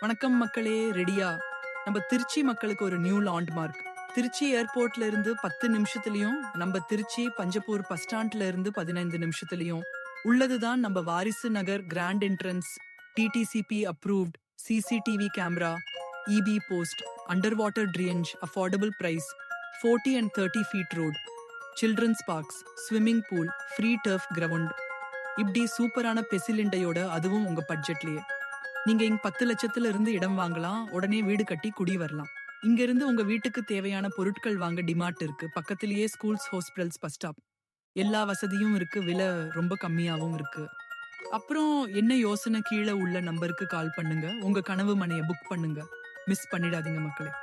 வணக்கம் மக்களே, ரெடியா? நம்ம திருச்சி மக்களுக்கு ஒரு நியூ லாண்ட்மார்க். திருச்சி ஏர்போர்ட்ல இருந்து 10 நிமிஷத்துலயும், நம்ம திருச்சி பஞ்சப்பூர் பஸ் ஸ்டாண்ட்ல இருந்து 15 நிமிஷத்துலயும் உள்ளதுதான் நம்ம Varisu Nagar grand entrance. DTCP approved, CCTV camera, EB post, under water drainage, affordable price, 40 and 30 feet road, children's parks, swimming pool, free turf ground. இப்படி சூப்பரான பெசிலிண்டையோட, அதுவும் உங்க பட்ஜெட்லயே. நீங்க இங்க 10 லட்சத்துல இருந்து இடம் வாங்கலாம், உடனே வீடு கட்டி குடி வரலாம். இங்க இருந்து உங்க வீட்டுக்கு தேவையான பொருட்கள் வாங்க டிமார்ட் இருக்கு. பக்கத்திலேயே ஸ்கூல்ஸ், ஹாஸ்பிடல்ஸ், பஸ் ஸ்டாப், எல்லா வசதியும் இருக்கு. விலை ரொம்ப கம்மியாவும் இருக்கு. அப்புறம் என்ன யோசனை? கீழே உள்ள நம்பருக்கு கால் பண்ணுங்க. உங்க கனவு மனைய புக் பண்ணுங்க. மிஸ் பண்ணிடாதீங்க மக்களே.